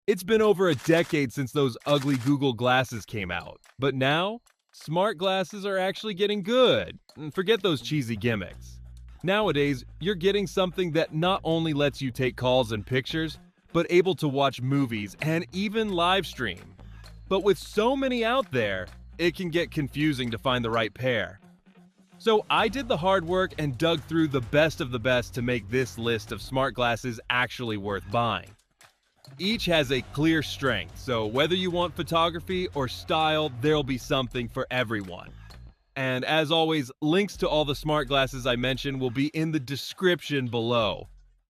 It's been over a decade since those ugly Google glasses came out, but now, smart glasses are actually getting good. And forget those cheesy gimmicks. Nowadays, you're getting something that not only lets you take calls and pictures, but able to watch movies and even live stream. But with so many out there, it can get confusing to find the right pair. So I did the hard work and dug through the best of the best to make this list of smart glasses actually worth buying. Each has a clear strength, so whether you want photography or style, there'll be something for everyone. And as always, links to all the smart glasses I mentioned will be in the description below.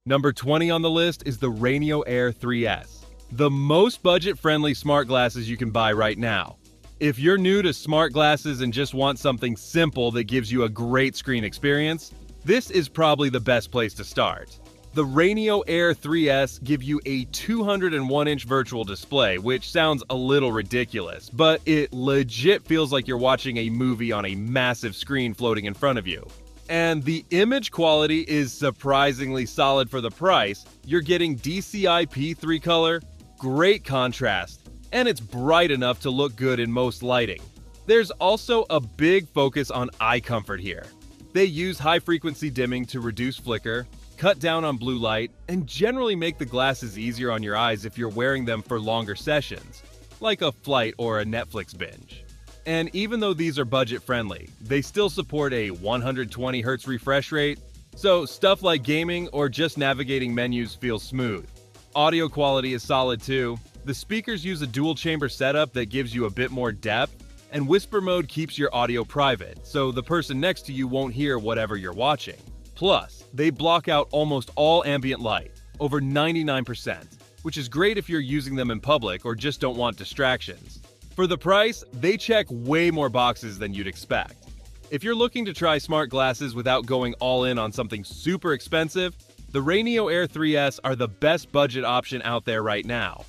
Number 20 on the list is the Rokid Air 3S, the most budget-friendly smart glasses you can buy right now. If you're new to smart glasses and just want something simple that gives you a great screen experience, this is probably the best place to start. The Rokid Air 3S give you a 201-inch virtual display, which sounds a little ridiculous, but it legit feels like you're watching a movie on a massive screen floating in front of you. And the image quality is surprisingly solid for the price. You're getting DCI P3 color, great contrast, and it's bright enough to look good in most lighting. There's also a big focus on eye comfort here. They use high-frequency dimming to reduce flicker, cut down on blue light, and generally make the glasses easier on your eyes if you're wearing them for longer sessions, like a flight or a Netflix binge. And even though these are budget-friendly, they still support a 120Hz refresh rate, so stuff like gaming or just navigating menus feels smooth. Audio quality is solid too. The speakers use a dual-chamber setup that gives you a bit more depth, and whisper mode keeps your audio private, so the person next to you won't hear whatever you're watching. Plus, they block out almost all ambient light, over 99%, which is great if you're using them in public or just don't want distractions. For the price, they check way more boxes than you'd expect. If you're looking to try smart glasses without going all in on something super expensive, the Rokid Air 3S are the best budget option out there right now.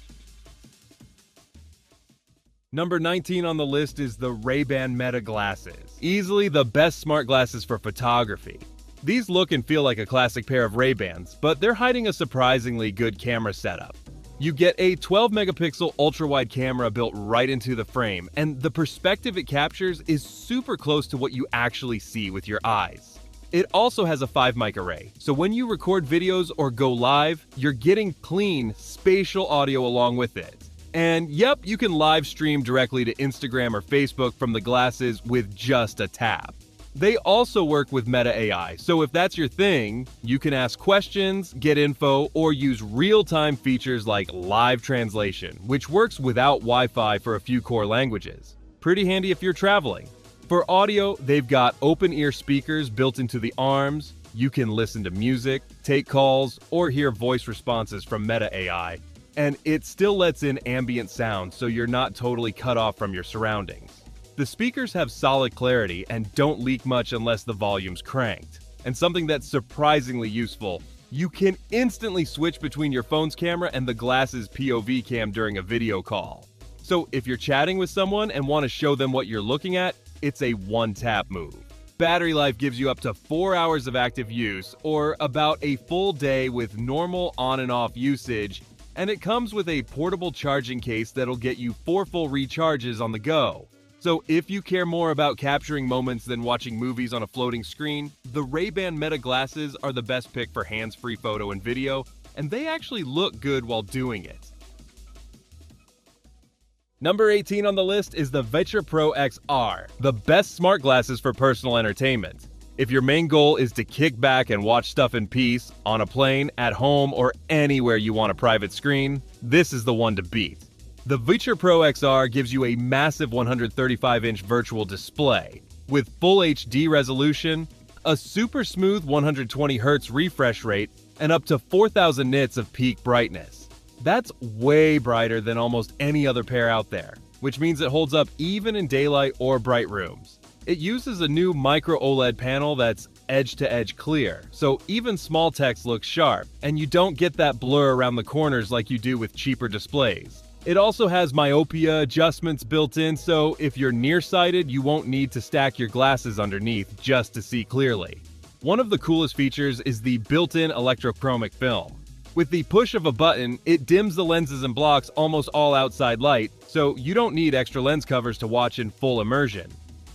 Number 19 on the list is the Ray-Ban Meta glasses, easily the best smart glasses for photography. These look and feel like a classic pair of Ray-Bans, but they're hiding a surprisingly good camera setup. You get a 12-megapixel ultra-wide camera built right into the frame, and the perspective it captures is super close to what you actually see with your eyes. It also has a 5-mic array, so when you record videos or go live, you're getting clean, spatial audio along with it. And yep, you can live stream directly to Instagram or Facebook from the glasses with just a tap. They also work with Meta AI, so if that's your thing, you can ask questions, get info, or use real-time features like live translation, which works without Wi-Fi for a few core languages. Pretty handy if you're traveling. For audio, they've got open-ear speakers built into the arms. You can listen to music, take calls, or hear voice responses from Meta AI. And it still lets in ambient sound, so you're not totally cut off from your surroundings. The speakers have solid clarity and don't leak much unless the volume's cranked. And something that's surprisingly useful, you can instantly switch between your phone's camera and the glasses' POV cam during a video call. So if you're chatting with someone and want to show them what you're looking at, it's a one-tap move. Battery life gives you up to 4 hours of active use, or about a full day with normal on and off usage, and it comes with a portable charging case that'll get you 4 full recharges on the go. So if you care more about capturing moments than watching movies on a floating screen, the Ray-Ban Meta glasses are the best pick for hands-free photo and video, and they actually look good while doing it. Number 18 on the list is the Viture Pro XR, the best smart glasses for personal entertainment. If your main goal is to kick back and watch stuff in peace, on a plane, at home, or anywhere you want a private screen, this is the one to beat. The Viture Pro XR gives you a massive 135-inch virtual display with full HD resolution, a super smooth 120Hz refresh rate, and up to 4,000 nits of peak brightness. That's way brighter than almost any other pair out there, which means it holds up even in daylight or bright rooms. It uses a new micro OLED panel that's edge-to-edge clear, so even small text looks sharp, and you don't get that blur around the corners like you do with cheaper displays. It also has myopia adjustments built in, so if you're nearsighted, you won't need to stack your glasses underneath just to see clearly. One of the coolest features is the built-in electrochromic film. With the push of a button, it dims the lenses and blocks almost all outside light, so you don't need extra lens covers to watch in full immersion.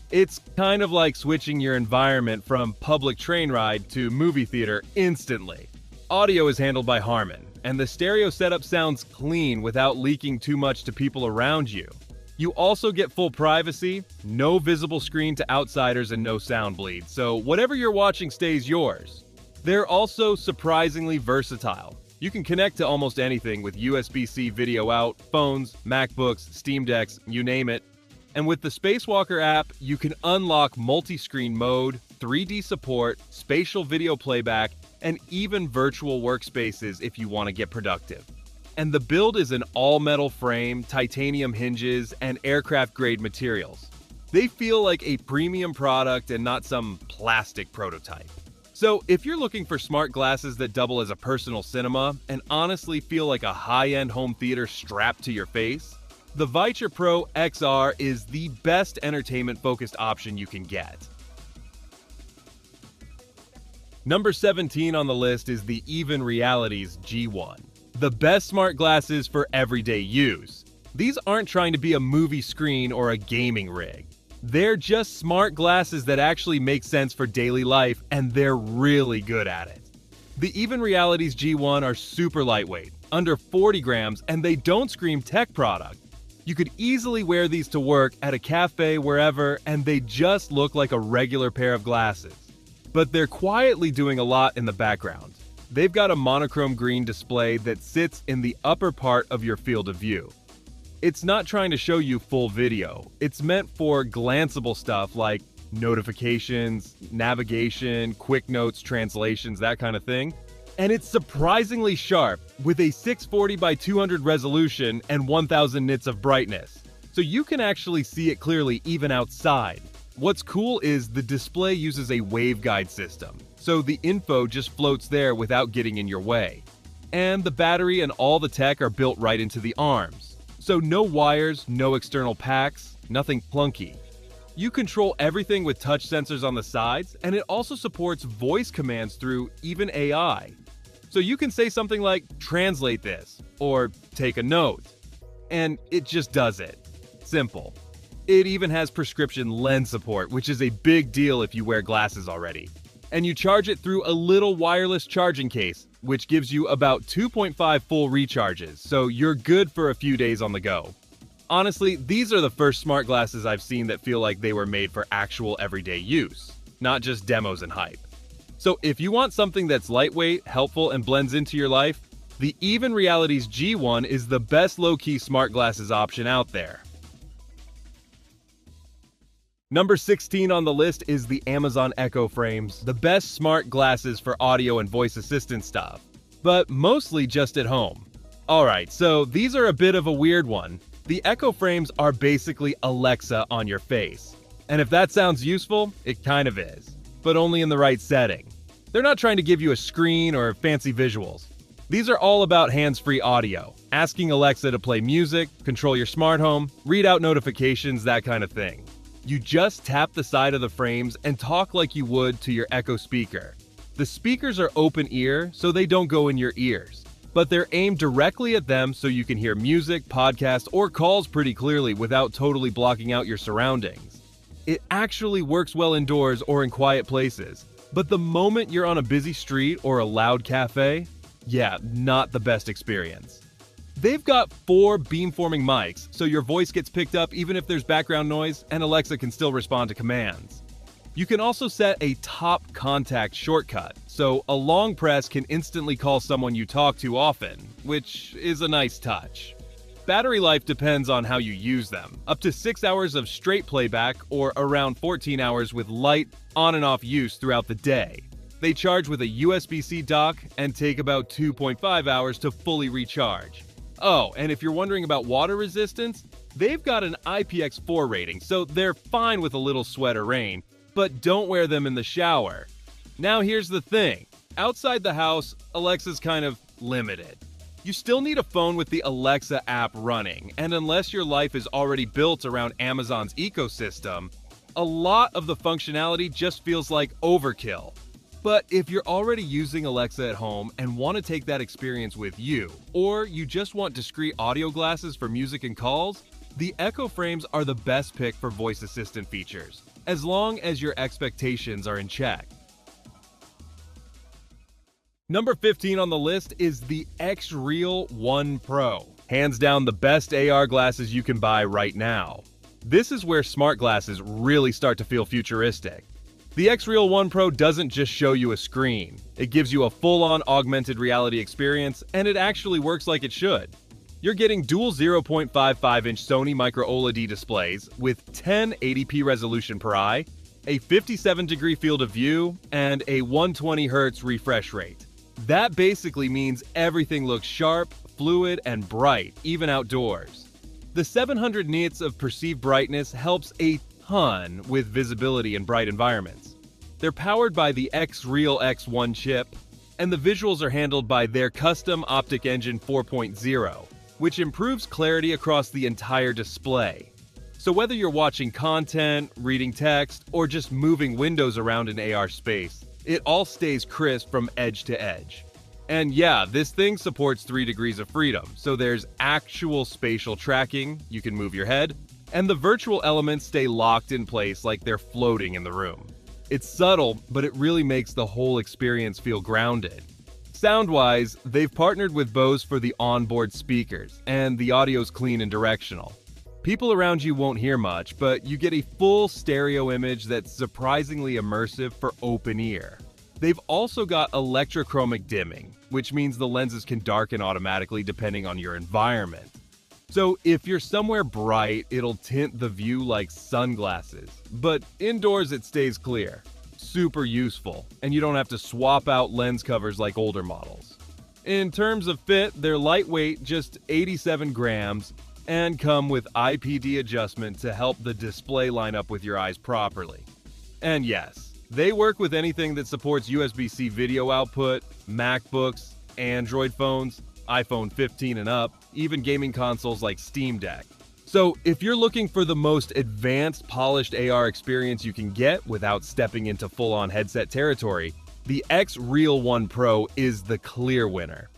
It's kind of like switching your environment from public train ride to movie theater instantly. Audio is handled by Harman, and the stereo setup sounds clean without leaking too much to people around you. You also get full privacy, no visible screen to outsiders, and no sound bleed, so whatever you're watching stays yours. They're also surprisingly versatile. You can connect to almost anything with USB-C video out, phones, MacBooks, Steam Decks, you name it. And with the Spacewalker app, you can unlock multi-screen mode, 3D support, spatial video playback, and even virtual workspaces if you want to get productive. And the build is an all-metal frame, titanium hinges, and aircraft-grade materials. They feel like a premium product and not some plastic prototype. So if you're looking for smart glasses that double as a personal cinema and honestly feel like a high-end home theater strapped to your face, the Viture Pro XR is the best entertainment-focused option you can get. Number 17 on the list is the Even Realities G1. The best smart glasses for everyday use. These aren't trying to be a movie screen or a gaming rig. They're just smart glasses that actually make sense for daily life, and they're really good at it. The Even Realities G1 are super lightweight, under 40 grams, and they don't scream tech product. You could easily wear these to work, at a cafe, wherever, and they just look like a regular pair of glasses. But they're quietly doing a lot in the background. They've got a monochrome green display that sits in the upper part of your field of view. It's not trying to show you full video. It's meant for glanceable stuff like notifications, navigation, quick notes, translations, that kind of thing. And it's surprisingly sharp, with a 640 by 200 resolution and 1000 nits of brightness. So you can actually see it clearly even outside. What's cool is the display uses a waveguide system, so the info just floats there without getting in your way. And the battery and all the tech are built right into the arms. So no wires, no external packs, nothing clunky. You control everything with touch sensors on the sides, and it also supports voice commands through even AI. So you can say something like, translate this, or take a note. And it just does it. Simple. It even has prescription lens support, which is a big deal if you wear glasses already. And you charge it through a little wireless charging case, which gives you about 2.5 full recharges, so you're good for a few days on the go. Honestly, these are the first smart glasses I've seen that feel like they were made for actual everyday use, not just demos and hype. So if you want something that's lightweight, helpful, and blends into your life, the Even Realities G1 is the best low-key smart glasses option out there. Number 16 on the list is the Amazon Echo Frames, the best smart glasses for audio and voice assistant stuff, but mostly just at home. Alright, so these are a bit of a weird one. The Echo Frames are basically Alexa on your face. And if that sounds useful, it kind of is, but only in the right setting. They're not trying to give you a screen or fancy visuals. These are all about hands-free audio, asking Alexa to play music, control your smart home, read out notifications, that kind of thing. You just tap the side of the frames and talk like you would to your Echo speaker. The speakers are open ear, so they don't go in your ears, but they're aimed directly at them so you can hear music, podcasts, or calls pretty clearly without totally blocking out your surroundings. It actually works well indoors or in quiet places, but the moment you're on a busy street or a loud cafe, yeah, not the best experience. They've got 4 beamforming mics, so your voice gets picked up even if there's background noise, and Alexa can still respond to commands. You can also set a top contact shortcut, so a long press can instantly call someone you talk to often, which is a nice touch. Battery life depends on how you use them, up to 6 hours of straight playback or around 14 hours with light on and off use throughout the day. They charge with a USB-C dock and take about 2.5 hours to fully recharge. Oh, and if you're wondering about water resistance, they've got an IPX4 rating, so they're fine with a little sweat or rain, but don't wear them in the shower. Now here's the thing. Outside the house, Alexa's kind of limited. You still need a phone with the Alexa app running, and unless your life is already built around Amazon's ecosystem, a lot of the functionality just feels like overkill. But if you're already using Alexa at home and want to take that experience with you, or you just want discrete audio glasses for music and calls, the Echo Frames are the best pick for voice assistant features, as long as your expectations are in check. Number 15 on the list is the Xreal One Pro. Hands down the best AR glasses you can buy right now. This is where smart glasses really start to feel futuristic. The Xreal One Pro doesn't just show you a screen. It gives you a full-on augmented reality experience, and it actually works like it should. You're getting dual 0.55-inch Sony Micro OLED displays with 1080p resolution per eye, a 57-degree field of view, and a 120Hz refresh rate. That basically means everything looks sharp, fluid, and bright, even outdoors. The 700 nits of perceived brightness helps a ton with visibility in bright environments. They're powered by the Xreal X1 chip, and the visuals are handled by their custom Optic Engine 4.0, which improves clarity across the entire display. So whether you're watching content, reading text, or just moving windows around an AR space, it all stays crisp from edge to edge. And yeah, this thing supports 3 degrees of freedom, so there's actual spatial tracking, you can move your head, and the virtual elements stay locked in place like they're floating in the room. It's subtle, but it really makes the whole experience feel grounded. Sound-wise, they've partnered with Bose for the onboard speakers, and the audio's clean and directional. People around you won't hear much, but you get a full stereo image that's surprisingly immersive for open ear. They've also got electrochromic dimming, which means the lenses can darken automatically depending on your environment. So if you're somewhere bright, it'll tint the view like sunglasses, but indoors it stays clear. Super useful, and you don't have to swap out lens covers like older models. In terms of fit, they're lightweight, just 87 grams, and come with IPD adjustment to help the display line up with your eyes properly. And yes, they work with anything that supports USB-C video output, MacBooks, Android phones, iPhone 15 and up, even gaming consoles like Steam Deck. So if you're looking for the most advanced, polished AR experience you can get without stepping into full-on headset territory, the Xreal One Pro is the clear winner.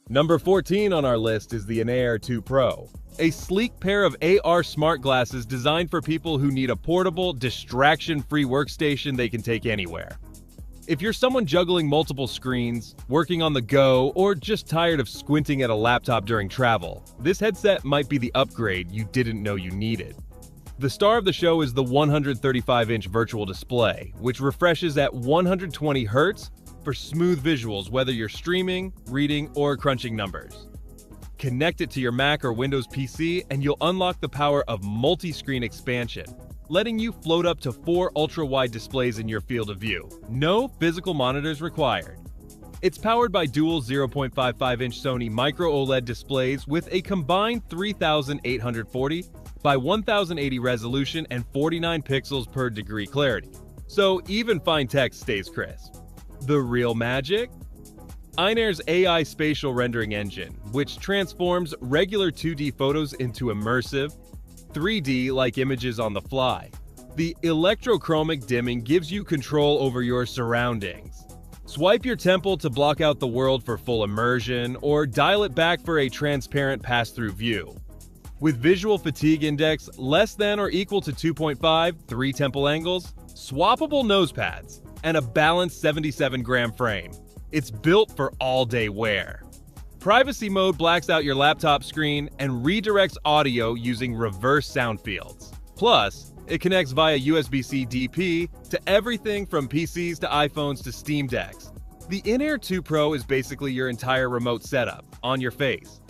Number 14 on our list is the Air 2 Pro, a sleek pair of AR smart glasses designed for people who need a portable, distraction-free workstation they can take anywhere. If you're someone juggling multiple screens, working on the go, or just tired of squinting at a laptop during travel, this headset might be the upgrade you didn't know you needed. The star of the show is the 135-inch virtual display, which refreshes at 120 Hz for smooth visuals whether you're streaming, reading, or crunching numbers. Connect it to your Mac or Windows PC and you'll unlock the power of multi-screen expansion, letting you float up to 4 ultra-wide displays in your field of view. No physical monitors required. It's powered by dual 0.55-inch Sony Micro OLED displays with a combined 3840 by 1080 resolution and 49 pixels per degree clarity, so even fine text stays crisp. The real magic? Eyenair's AI spatial rendering engine, which transforms regular 2D photos into immersive, 3D like images on the fly. The electrochromic dimming gives you control over your surroundings. Swipe your temple to block out the world for full immersion, or dial it back for a transparent pass-through view. With visual fatigue index less than or equal to 2.5, 3 temple angles, swappable nose pads, and a balanced 77-gram frame, it's built for all-day wear. Privacy mode blacks out your laptop screen and redirects audio using reverse sound fields. Plus, it connects via USB-C DP to everything from PCs to iPhones to Steam Decks. The Air 2 Pro is basically your entire remote setup, on your face.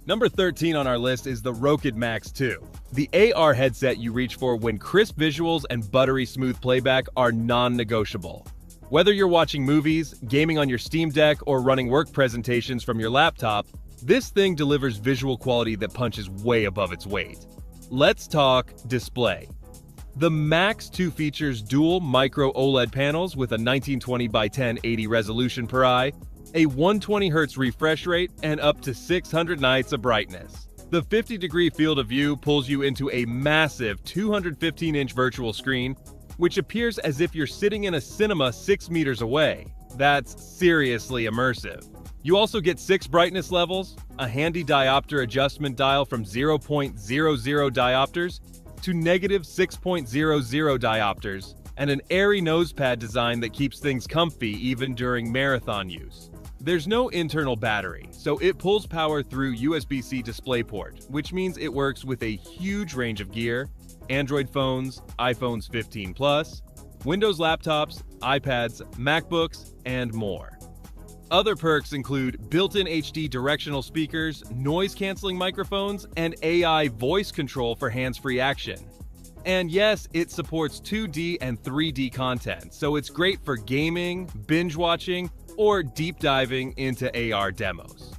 Number 13 on our list is the Rokid Max 2, the AR headset you reach for when crisp visuals and buttery smooth playback are non-negotiable. Whether you're watching movies, gaming on your Steam Deck, or running work presentations from your laptop, this thing delivers visual quality that punches way above its weight. Let's talk display. The Max 2 features dual micro OLED panels with a 1920 by 1080 resolution per eye, a 120 Hz refresh rate, and up to 600 nits of brightness. The 50-degree field of view pulls you into a massive 215-inch virtual screen which appears as if you're sitting in a cinema 6 meters away. That's seriously immersive. You also get 6 brightness levels, a handy diopter adjustment dial from 0.00 diopters to negative 6.00 diopters, and an airy nosepad design that keeps things comfy even during marathon use. There's no internal battery, so it pulls power through USB-C DisplayPort, which means it works with a huge range of gear: Android phones, iPhones 15 Plus, Windows laptops, iPads, MacBooks, and more. Other perks include built-in HD directional speakers, noise-canceling microphones, and AI voice control for hands-free action. And yes, it supports 2D and 3D content, so it's great for gaming, binge-watching, or deep diving into AR demos.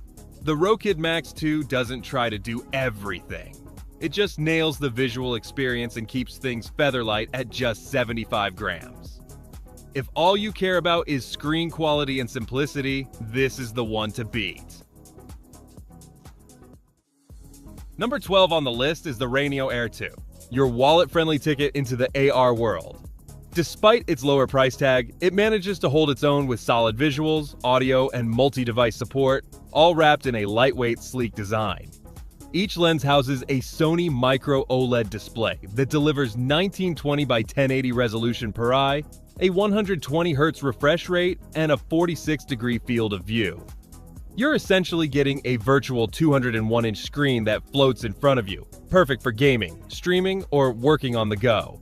The Rokid Max 2 doesn't try to do everything. It just nails the visual experience and keeps things featherlight at just 75 grams. If all you care about is screen quality and simplicity, this is the one to beat. Number 12 on the list is the Rokid Air 2, your wallet-friendly ticket into the AR world. Despite its lower price tag, it manages to hold its own with solid visuals, audio, and multi-device support, all wrapped in a lightweight, sleek design. Each lens houses a Sony Micro OLED display that delivers 1920 by 1080 resolution per eye, a 120 Hz refresh rate, and a 46-degree field of view. You're essentially getting a virtual 201-inch screen that floats in front of you, perfect for gaming, streaming, or working on the go.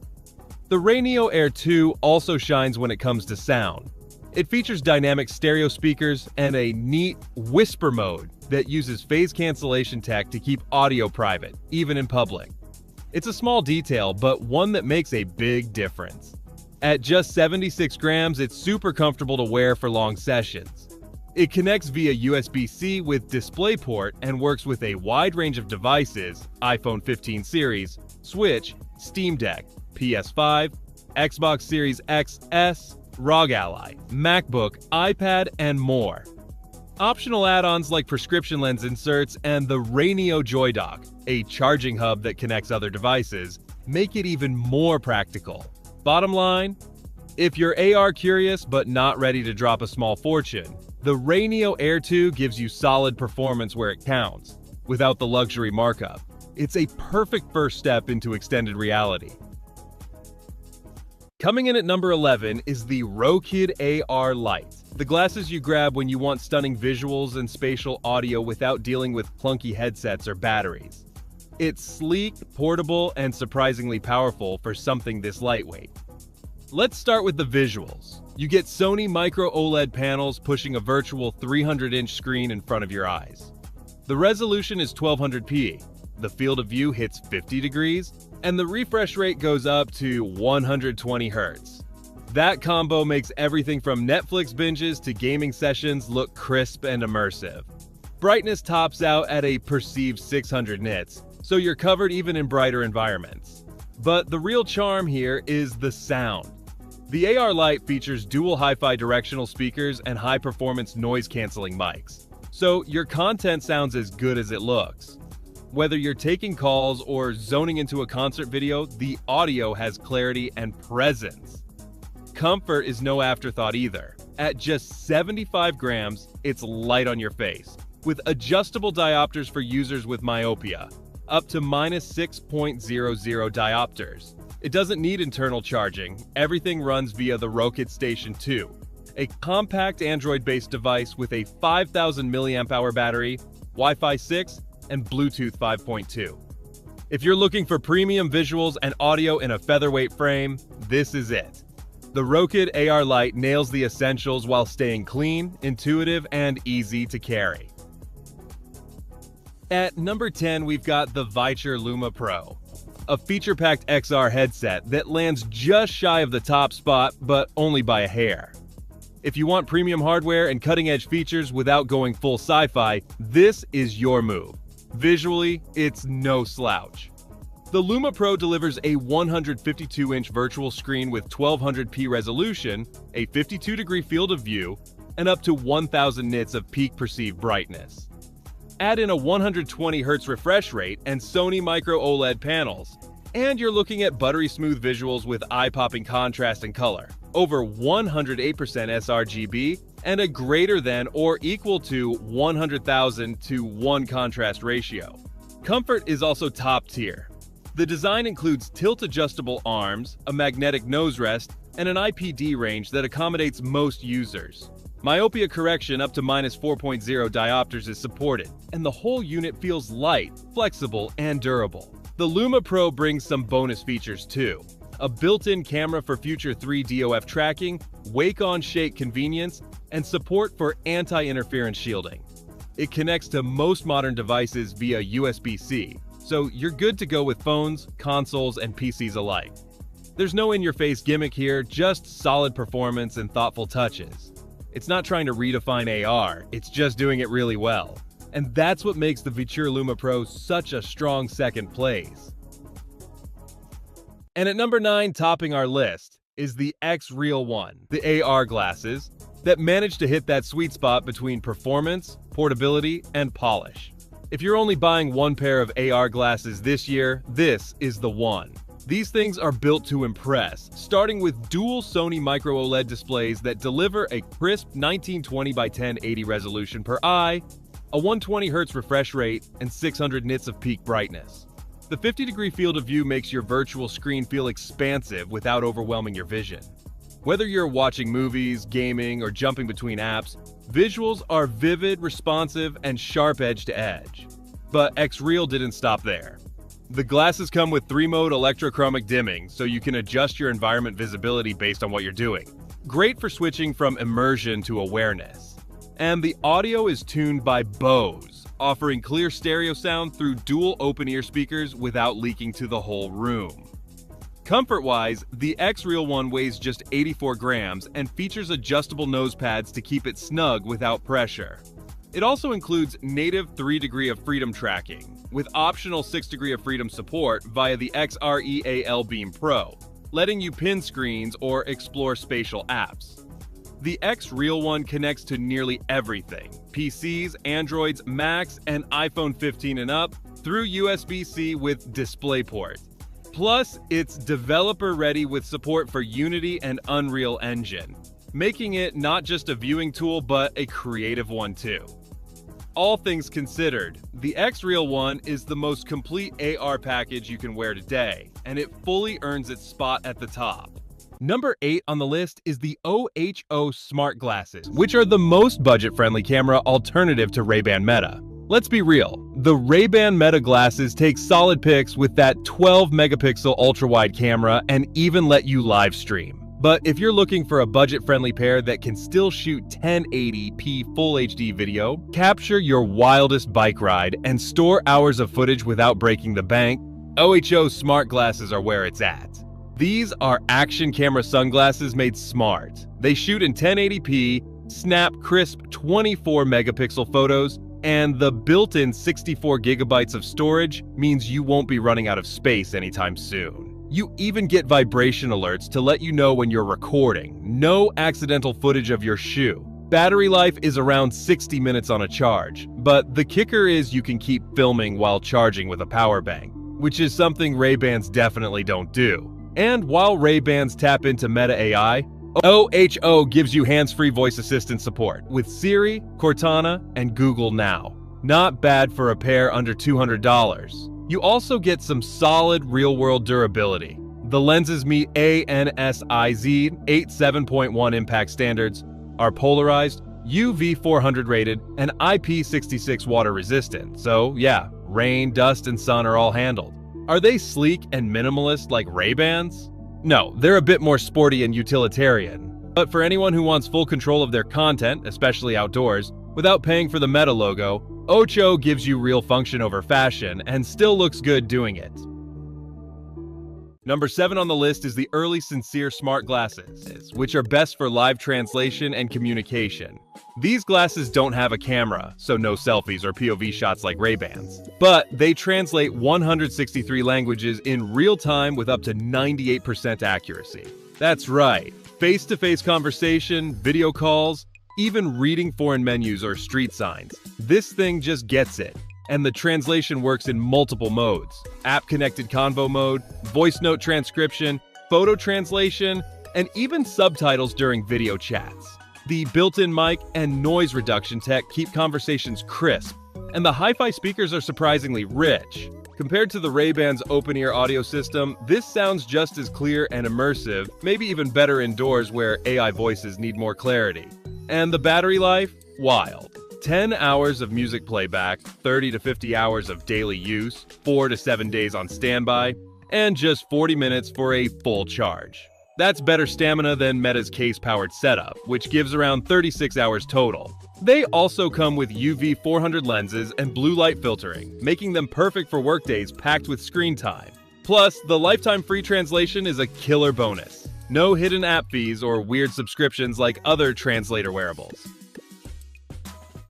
The Rokid Air 2 also shines when it comes to sound. It features dynamic stereo speakers and a neat whisper mode that uses phase cancellation tech to keep audio private, even in public. It's a small detail, but one that makes a big difference. At just 76 grams, it's super comfortable to wear for long sessions. It connects via USB-C with DisplayPort and works with a wide range of devices: iPhone 15 series, Switch, Steam Deck, PS5, Xbox Series XS, ROG Ally, MacBook, iPad, and more. Optional add-ons like prescription lens inserts and the Rokid Joy Dock, a charging hub that connects other devices, make it even more practical. Bottom line, if you're AR curious but not ready to drop a small fortune, the Rokid Air 2 gives you solid performance where it counts, without the luxury markup. It's a perfect first step into extended reality. Coming in at number 11 is the Rokid AR Lite, the glasses you grab when you want stunning visuals and spatial audio without dealing with clunky headsets or batteries. It's sleek, portable, and surprisingly powerful for something this lightweight. Let's start with the visuals. You get Sony Micro OLED panels pushing a virtual 300-inch screen in front of your eyes. The resolution is 1200p, the field of view hits 50 degrees, and the refresh rate goes up to 120 Hz. That combo makes everything from Netflix binges to gaming sessions look crisp and immersive. Brightness tops out at a perceived 600 nits, so you're covered even in brighter environments. But the real charm here is the sound. The AR Lite features dual hi-fi directional speakers and high-performance noise-canceling mics, so your content sounds as good as it looks. Whether you're taking calls or zoning into a concert video, the audio has clarity and presence. Comfort is no afterthought either. At just 75 grams, it's light on your face, with adjustable diopters for users with myopia, up to -6.00 diopters. It doesn't need internal charging. Everything runs via the Rokid Station 2, a compact Android-based device with a 5,000 mAh battery, Wi-Fi 6, and Bluetooth 5.2. If you're looking for premium visuals and audio in a featherweight frame, this is it. The Rokid AR Lite nails the essentials while staying clean, intuitive, and easy to carry. At number 10, we've got the Viture Luma Pro, a feature-packed XR headset that lands just shy of the top spot, but only by a hair. If you want premium hardware and cutting-edge features without going full sci-fi, this is your move. Visually, it's no slouch. The Luma Pro delivers a 152-inch virtual screen with 1200p resolution, a 52-degree field of view, and up to 1000 nits of peak perceived brightness. Add in a 120 Hz refresh rate and Sony Micro OLED panels, And you're looking at buttery smooth visuals with eye-popping contrast and color, over 108% sRGB, and a greater than or equal to 100,000 to 1 contrast ratio. Comfort is also top tier. The design includes tilt-adjustable arms, a magnetic nose rest, and an IPD range that accommodates most users. Myopia correction up to -4.0 diopters is supported, and the whole unit feels light, flexible, and durable. The Luma Pro brings some bonus features too. A built-in camera for future 3 DOF tracking, wake-on-shake convenience, and support for anti-interference shielding. It connects to most modern devices via USB-C, so you're good to go with phones, consoles, and PCs alike. There's no in-your-face gimmick here, just solid performance and thoughtful touches. It's not trying to redefine AR, it's just doing it really well. And that's what makes the Viture Luma Pro such a strong second place. And at number 9, topping our list, is the Xreal One, the AR glasses that manage to hit that sweet spot between performance, portability, and polish. If you're only buying one pair of AR glasses this year, this is the one. These things are built to impress, starting with dual Sony micro OLED displays that deliver a crisp 1920 by 1080 resolution per eye, a 120Hz refresh rate, and 600 nits of peak brightness. The 50-degree field of view makes your virtual screen feel expansive without overwhelming your vision. Whether you're watching movies, gaming, or jumping between apps, visuals are vivid, responsive, and sharp edge to edge. But Xreal didn't stop there. The glasses come with 3-mode electrochromic dimming, so you can adjust your environment visibility based on what you're doing. Great for switching from immersion to awareness. And the audio is tuned by Bose, offering clear stereo sound through dual open-ear speakers without leaking to the whole room. Comfort-wise, the Xreal One weighs just 84 grams and features adjustable nose pads to keep it snug without pressure. It also includes native 3-degree of freedom tracking, with optional 6-degree of freedom support via the Xreal Beam Pro, letting you pin screens or explore spatial apps. The Xreal One connects to nearly everything: PCs, Androids, Macs, and iPhone 15 and up through USB-C with DisplayPort. Plus, it's developer-ready with support for Unity and Unreal Engine, making it not just a viewing tool but a creative one too. All things considered, the Xreal One is the most complete AR package you can wear today, and it fully earns its spot at the top. Number 8 on the list is the OHO Smart Glasses, which are the most budget-friendly camera alternative to Ray-Ban Meta. Let's be real, the Ray-Ban Meta glasses take solid pics with that 12-megapixel ultra-wide camera and even let you live stream. But if you're looking for a budget-friendly pair that can still shoot 1080p Full HD video, capture your wildest bike ride, and store hours of footage without breaking the bank, OHO Smart Glasses are where it's at. These are action camera sunglasses made smart. They shoot in 1080p, snap crisp 24-megapixel photos, and the built-in 64 gigabytes of storage means you won't be running out of space anytime soon. You even get vibration alerts to let you know when you're recording. No accidental footage of your shoe. Battery life is around 60 minutes on a charge, but the kicker is you can keep filming while charging with a power bank, which is something Ray-Bans definitely don't do. And while Ray-Bans tap into Meta AI, OHO gives you hands-free voice assistant support with Siri, Cortana, and Google Now. Not bad for a pair under $200. You also get some solid real-world durability. The lenses meet ANSIZ 87.1 impact standards, are polarized, UV 400 rated, and IP66 water resistant. So yeah, rain, dust, and sun are all handled. Are they sleek and minimalist like Ray-Bans? No, they're a bit more sporty and utilitarian. But for anyone who wants full control of their content, especially outdoors, without paying for the Meta logo, OHO gives you real function over fashion and still looks good doing it. Number 7 on the list is the Early Sincere Smart Glasses, which are best for live translation and communication. These glasses don't have a camera, so no selfies or POV shots like Ray-Bans. But they translate 163 languages in real time with up to 98% accuracy. That's right, face-to-face conversation, video calls, even reading foreign menus or street signs. This thing just gets it. And the translation works in multiple modes: app-connected convo mode, voice note transcription, photo translation, and even subtitles during video chats. The built-in mic and noise reduction tech keep conversations crisp, and the hi-fi speakers are surprisingly rich. Compared to the Ray-Ban's open-ear audio system, this sounds just as clear and immersive, maybe even better indoors where AI voices need more clarity. And the battery life? Wild. 10 hours of music playback, 30 to 50 hours of daily use, 4 to 7 days on standby, and just 40 minutes for a full charge. That's better stamina than Meta's case-powered setup, which gives around 36 hours total. They also come with UV 400 lenses and blue light filtering, making them perfect for workdays packed with screen time. Plus, the lifetime free translation is a killer bonus. No hidden app fees or weird subscriptions like other translator wearables.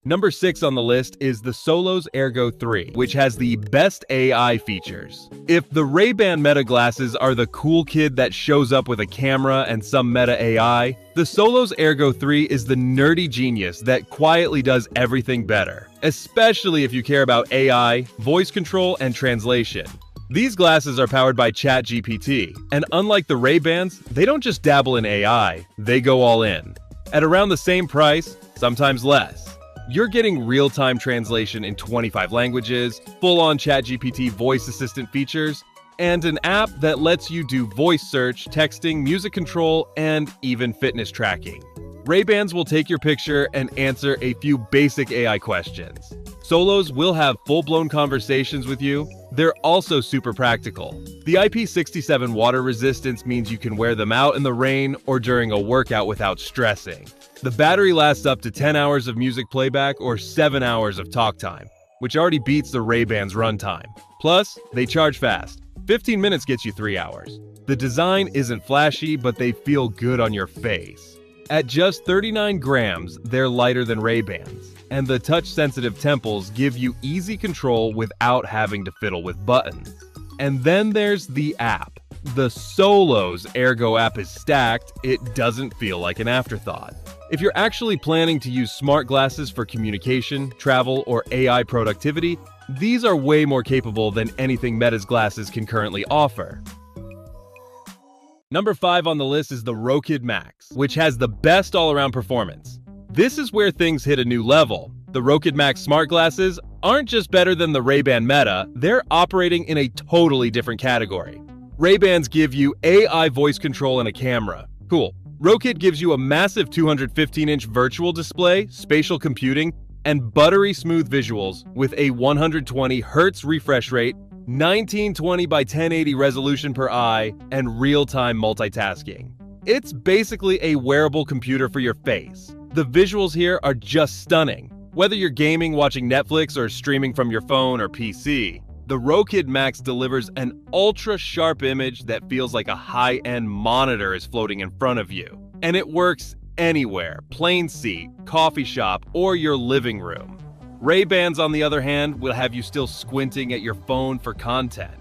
Number 6 on the list is the Solos Ergo 3, which has the best AI features. If the Ray-Ban Meta glasses are the cool kid that shows up with a camera and some Meta AI, the Solos Ergo 3 is the nerdy genius that quietly does everything better, especially if you care about AI, voice control, and translation. These glasses are powered by ChatGPT, and unlike the Ray-Bans, they don't just dabble in AI, they go all in. At around the same price, sometimes less. You're getting real-time translation in 25 languages, full-on ChatGPT voice assistant features, and an app that lets you do voice search, texting, music control, and even fitness tracking. Ray-Bans will take your picture and answer a few basic AI questions. Solos will have full-blown conversations with you. They're also super practical. The IP67 water resistance means you can wear them out in the rain or during a workout without stressing. The battery lasts up to 10 hours of music playback or 7 hours of talk time, which already beats the Ray-Ban's runtime. Plus, they charge fast. 15 minutes gets you 3 hours. The design isn't flashy, but they feel good on your face. At just 39 grams, they're lighter than Ray-Bans, and the touch-sensitive temples give you easy control without having to fiddle with buttons. And then there's the app. The Solos Ergo app is stacked, it doesn't feel like an afterthought. If you're actually planning to use smart glasses for communication, travel, or AI productivity, these are way more capable than anything Meta's glasses can currently offer. Number 5 on the list is the Rokid Max, which has the best all-around performance. This is where things hit a new level. The Rokid Max smart glasses aren't just better than the Ray-Ban Meta, they're operating in a totally different category. Ray-Bans give you AI voice control and a camera. Cool. Rokid gives you a massive 215-inch virtual display, spatial computing, and buttery smooth visuals with a 120 Hz refresh rate, 1920 by 1080 resolution per eye, and real-time multitasking. It's basically a wearable computer for your face. The visuals here are just stunning. Whether you're gaming, watching Netflix, or streaming from your phone or PC, the Rokid Max delivers an ultra-sharp image that feels like a high-end monitor is floating in front of you. And it works anywhere, plane seat, coffee shop, or your living room. Ray-Bans, on the other hand, will have you still squinting at your phone for content.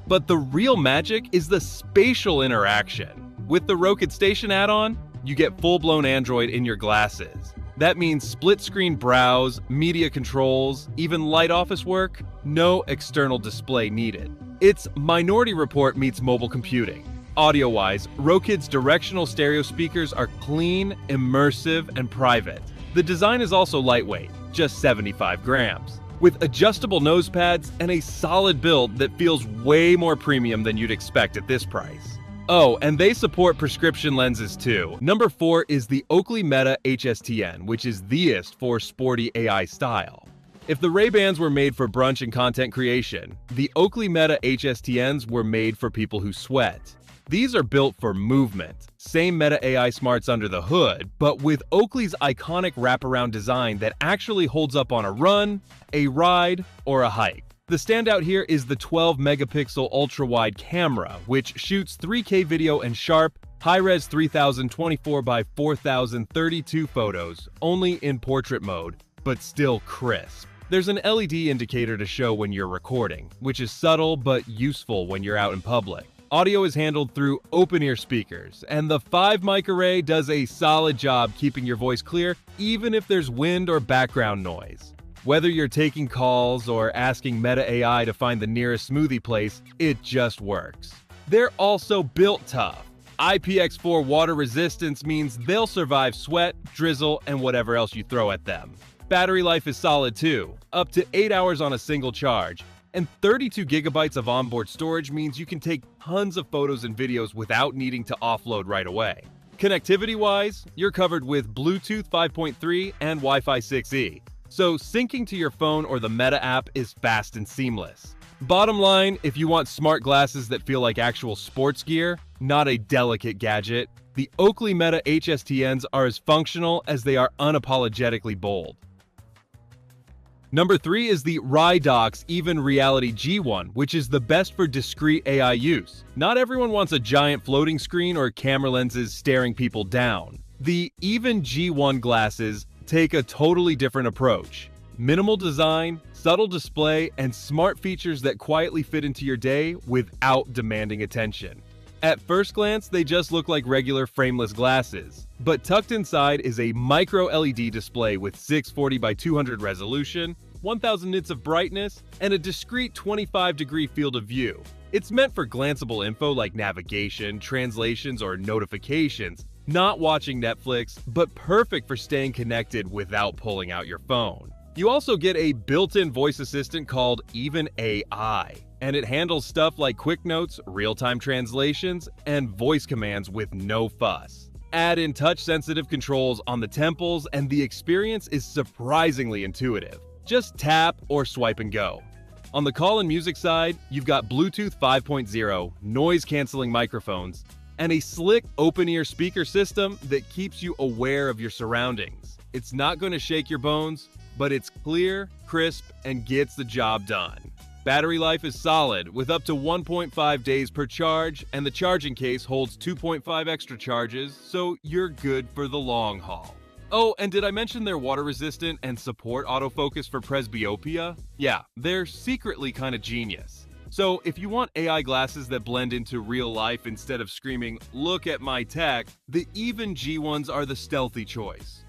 But the real magic is the spatial interaction. With the Rokid Station add-on, you get full-blown Android in your glasses. That means split-screen browse, media controls, even light office work, no external display needed. It's Minority Report meets mobile computing. Audio-wise, Rokid's directional stereo speakers are clean, immersive, and private. The design is also lightweight, just 75 grams, with adjustable nose pads and a solid build that feels way more premium than you'd expect at this price. Oh, and they support prescription lenses too. Number 4 is the Oakley Meta HSTN, which is theist for sporty AI style. If the Ray-Bans were made for brunch and content creation, the Oakley Meta HSTNs were made for people who sweat. These are built for movement. Same Meta AI smarts under the hood, but with Oakley's iconic wraparound design that actually holds up on a run, a ride, or a hike. The standout here is the 12-megapixel ultra-wide camera, which shoots 3K video and sharp, high-res 3024 by 4032 photos, only in portrait mode, but still crisp. There's an LED indicator to show when you're recording, which is subtle but useful when you're out in public. Audio is handled through open-ear speakers, and the 5-mic array does a solid job keeping your voice clear, even if there's wind or background noise. Whether you're taking calls or asking Meta AI to find the nearest smoothie place, it just works. They're also built tough. IPX4 water resistance means they'll survive sweat, drizzle, and whatever else you throw at them. Battery life is solid too, up to 8 hours on a single charge, and 32 gigabytes of onboard storage means you can take tons of photos and videos without needing to offload right away. Connectivity-wise, you're covered with Bluetooth 5.3 and Wi-Fi 6E, so syncing to your phone or the Meta app is fast and seamless. Bottom line, if you want smart glasses that feel like actual sports gear, not a delicate gadget, the Oakley Meta HSTNs are as functional as they are unapologetically bold. Number 3 is the RYDOX Even Reality G1, which is the best for discrete AI use. Not everyone wants a giant floating screen or camera lenses staring people down. The Even G1 glasses take a totally different approach. Minimal design, subtle display, and smart features that quietly fit into your day without demanding attention. At first glance, they just look like regular frameless glasses, but tucked inside is a micro LED display with 640 by 200 resolution, 1000 nits of brightness, and a discrete 25-degree field of view. It's meant for glanceable info like navigation, translations, or notifications, not watching Netflix, but perfect for staying connected without pulling out your phone. You also get a built-in voice assistant called Even AI, and it handles stuff like quick notes, real-time translations, and voice commands with no fuss. Add in touch-sensitive controls on the temples, and the experience is surprisingly intuitive. Just tap or swipe and go. On the call and music side, you've got Bluetooth 5.0, noise-canceling microphones, and a slick open-ear speaker system that keeps you aware of your surroundings. It's not going to shake your bones, but it's clear, crisp, and gets the job done. Battery life is solid, with up to 1.5 days per charge, and the charging case holds 2.5 extra charges, so you're good for the long haul. Oh, and did I mention they're water resistant and support autofocus for presbyopia? Yeah, they're secretly kind of genius. So if you want AI glasses that blend into real life instead of screaming, "Look at my tech," the Even G1s are the stealthy choice.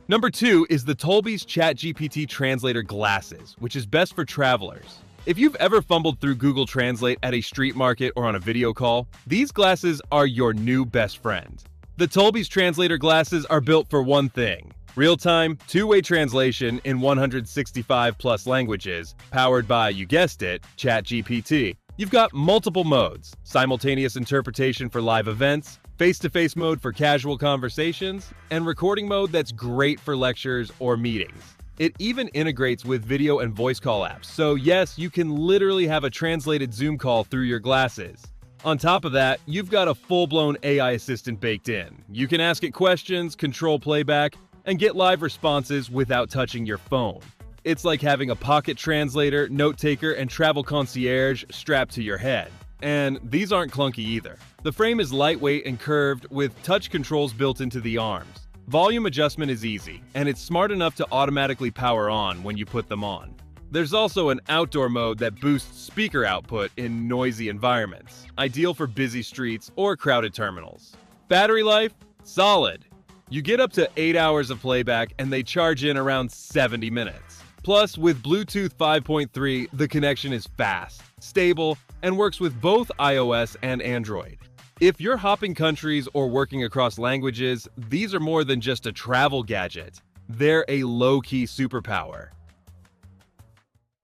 Number 2 is the Tolby's ChatGPT Translator Glasses, which is best for travelers. If you've ever fumbled through Google Translate at a street market or on a video call, these glasses are your new best friend. The Tolby's Translator Glasses are built for one thing: real-time, two-way translation in 165 plus languages, powered by, you guessed it, ChatGPT. You've got multiple modes: simultaneous interpretation for live events, face-to-face mode for casual conversations, and recording mode that's great for lectures or meetings. It even integrates with video and voice call apps, so yes, you can literally have a translated Zoom call through your glasses. On top of that, you've got a full-blown AI assistant baked in. You can ask it questions, control playback, and get live responses without touching your phone. It's like having a pocket translator, note taker, and travel concierge strapped to your head. And these aren't clunky either. The frame is lightweight and curved with touch controls built into the arms. Volume adjustment is easy, and it's smart enough to automatically power on when you put them on. There's also an outdoor mode that boosts speaker output in noisy environments, ideal for busy streets or crowded terminals. Battery life? Solid. You get up to 8 hours of playback and they charge in around 70 minutes. Plus, with Bluetooth 5.3, the connection is fast, stable, and works with both iOS and Android. If you're hopping countries or working across languages, these are more than just a travel gadget. They're a low-key superpower.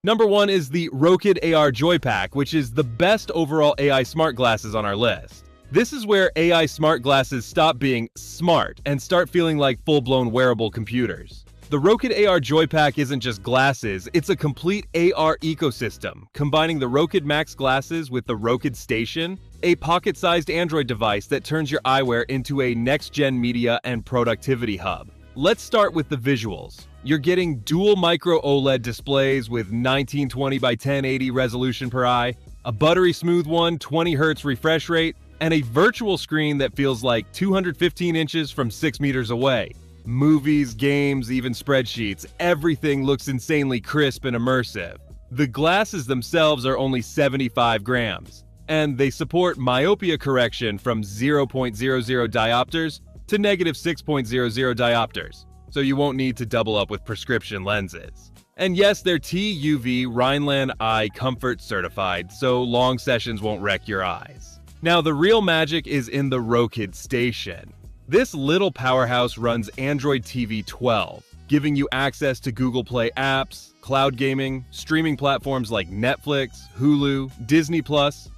Number 1 is the Rokid AR Joy Pack, which is the best overall AI smart glasses on our list. This is where AI smart glasses stop being smart and start feeling like full-blown wearable computers. The Rokid AR Joy Pack isn't just glasses, it's a complete AR ecosystem, combining the Rokid Max glasses with the Rokid Station, a pocket-sized Android device that turns your eyewear into a next-gen media and productivity hub. Let's start with the visuals. You're getting dual micro OLED displays with 1920 by 1080 resolution per eye, a buttery smooth 120 Hz refresh rate, and a virtual screen that feels like 215 inches from 6 meters away. Movies, games, even spreadsheets, everything looks insanely crisp and immersive. The glasses themselves are only 75 grams, and they support myopia correction from 0.00 diopters to -6.00 diopters. so you won't need to double up with prescription lenses. And yes, they're TUV Rhineland Eye Comfort certified, so long sessions won't wreck your eyes. Now, the real magic is in the Rokid Station. This little powerhouse runs Android TV 12, giving you access to Google Play apps, cloud gaming, streaming platforms like Netflix, Hulu, Disney+,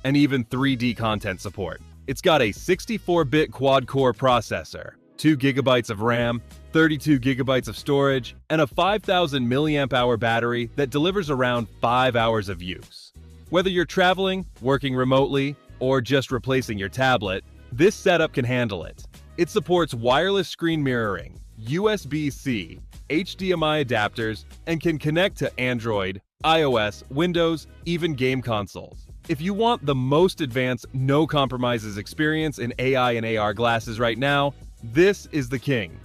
and even 3D content support. It's got a 64-bit quad-core processor, 2 GB of RAM, 32 GB of storage, and a 5,000 mAh battery that delivers around 5 hours of use. Whether you're traveling, working remotely, or just replacing your tablet, this setup can handle it. It supports wireless screen mirroring, USB-C, HDMI adapters, and can connect to Android, iOS, Windows, even game consoles. If you want the most advanced, no compromises experience in AI and AR glasses right now, this is the king.